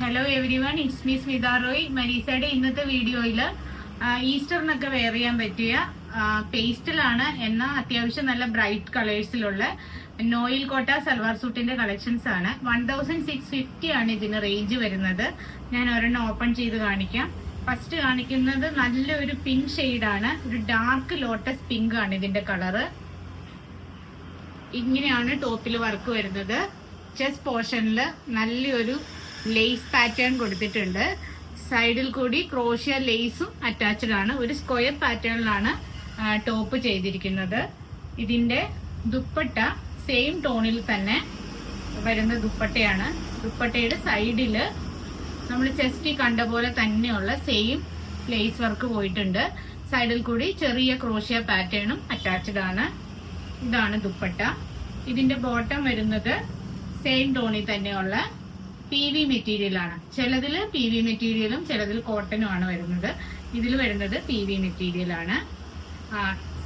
Hello everyone, it's me Smitha Roy. മരീസയുടെ ഇന്നത്തെ വീഡിയോയിൽ ഈസ്റ്ററിനൊക്കെ വെയർ ചെയ്യാൻ പറ്റിയ പേസ്റ്റലാണ് എന്ന അത്യാവശ്യം നല്ല ബ്രൈറ്റ് കളേഴ്സിലുള്ള നോയിൽ കോട്ട സൽവാർ സൂട്ടിന്റെ കളക്ഷൻസ് ആണ്. 1650 ആണ് ഇതിന് റേഞ്ച് വരുന്നത്. ഞാൻ ഒരെണ്ണം ഓപ്പൺ ചെയ്ത് കാണിക്കാം. ഫസ്റ്റ് കാണിക്കുന്നത് നല്ലൊരു പിങ്ക് ഷെയ്ഡാണ്. ഒരു ഡാർക്ക് ലോട്ടസ് പിങ്ക് ആണ് ഇതിന്റെ കളറ്. ഇങ്ങനെയാണ് ടോപ്പിൽ വർക്ക് വരുന്നത്. ചെസ്റ്റ് പോർഷനിൽ നല്ലൊരു ലേസ് പാറ്റേൺ കൊടുത്തിട്ടുണ്ട്. സൈഡിൽ കൂടി ക്രോഷ്യ ലേസും അറ്റാച്ച്ഡ് ആണ്. ഒരു സ്ക്വയർ പാറ്റേണിലാണ് ടോപ്പ് ചെയ്തിരിക്കുന്നത്. ഇതിന്റെ ദുപ്പട്ട സെയിം ടോണിൽ തന്നെ വരുന്ന ദുപ്പട്ടയാണ്. ദുപ്പട്ടയുടെ സൈഡില് നമ്മൾ ചെസ്റ്റിൽ കണ്ട പോലെ തന്നെയുള്ള സെയിം ലേസ് വർക്ക് പോയിട്ടുണ്ട്. സൈഡിൽ കൂടി ചെറിയ ക്രോഷ്യ പാറ്റേണും അറ്റാച്ച്ഡ് ആണ്. ഇതാണ് ദുപ്പട്ട. ഇതിന്റെ ബോട്ടം വരുന്നത് സെയിം ടോണിൽ തന്നെയുള്ള PV മെറ്റീരിയൽ ആണ്. ചിലതിൽ PV മെറ്റീരിയലും ചിലതിൽ കോട്ടനും ആണ് വരുന്നത്. ഇതിൽ വരുന്നത് PV മെറ്റീരിയൽ ആണ്.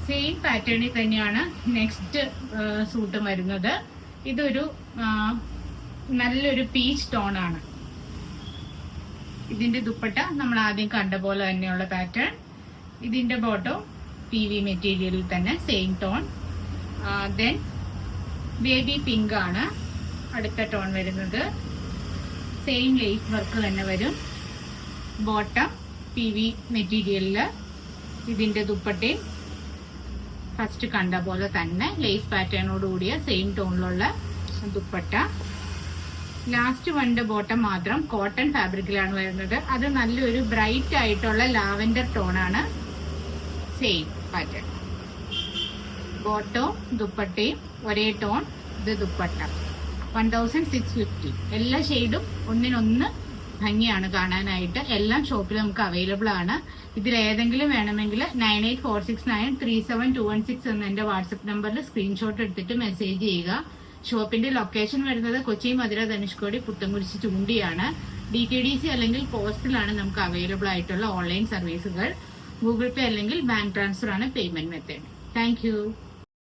സെയിം പാറ്റേണിൽ തന്നെയാണ് നെക്സ്റ്റ് സൂട്ടും വരുന്നത്. ഇതൊരു നല്ലൊരു പീച്ച് ടോൺ ആണ്. ഇതിന്റെ ദുപ്പട്ട നമ്മൾ ആദ്യം കണ്ട പോലെ തന്നെയുള്ള പാറ്റേൺ. ഇതിന്റെ ബോട്ടം PV മെറ്റീരിയലിൽ തന്നെ same tone. Then baby pink ആണ് അടുത്ത ടോൺ വരുന്നത്. സെയിം ലേസ് വർക്ക് തന്നെ വരും. ബോട്ടം PV മെറ്റീരിയലില്. ഇതിന്റെ ദുപ്പട്ടയും ഫസ്റ്റ് കണ്ട പോലെ തന്നെ ലേസ് പാറ്റേണോട് കൂടിയ സെയിം ടോണിലുള്ള ദുപ്പട്ട. ലാസ്റ്റ് വണ്ട ബോട്ടം മാത്രം കോട്ടൺ ഫാബ്രിക്കിലാണ് വരുന്നത്. അത് നല്ലൊരു ബ്രൈറ്റ് ആയിട്ടുള്ള ലാവൻഡർ ടോണാണ്. Same pattern. ബോട്ടവും ദുപ്പട്ടയും ഒരേ ടോൺ. ഇത് ദുപ്പട്ട 1650. എല്ലാ ഷെയ്ഡും ഒന്നിനൊന്ന് ഭംഗിയാണ് കാണാനായിട്ട്. എല്ലാം ഷോപ്പിൽ നമുക്ക് അവൈലബിൾ ആണ്. ഇതിൽ ഏതെങ്കിലും വേണമെങ്കിൽ 9846937216 എന്ന എന്റെ വാട്സപ്പ് നമ്പറിൽ സ്ക്രീൻഷോട്ട് എടുത്തിട്ട് മെസ്സേജ് ചെയ്യുക. ഷോപ്പിന്റെ ലൊക്കേഷൻ വരുന്നത് കൊച്ചി, മധുര, ധനുഷ്കോടി, പുത്തൻകുരിശ്, ചൂണ്ടിയാണ്. DTDC അല്ലെങ്കിൽ പോസ്റ്റിലാണ് നമുക്ക് അവൈലബിൾ ആയിട്ടുള്ള ഓൺലൈൻ സർവീസുകൾ. ഗൂഗിൾ പേ അല്ലെങ്കിൽ ബാങ്ക് ട്രാൻസ്ഫർ ആണ് പേയ്മെന്റ് മെത്തേഡ്. Thank you.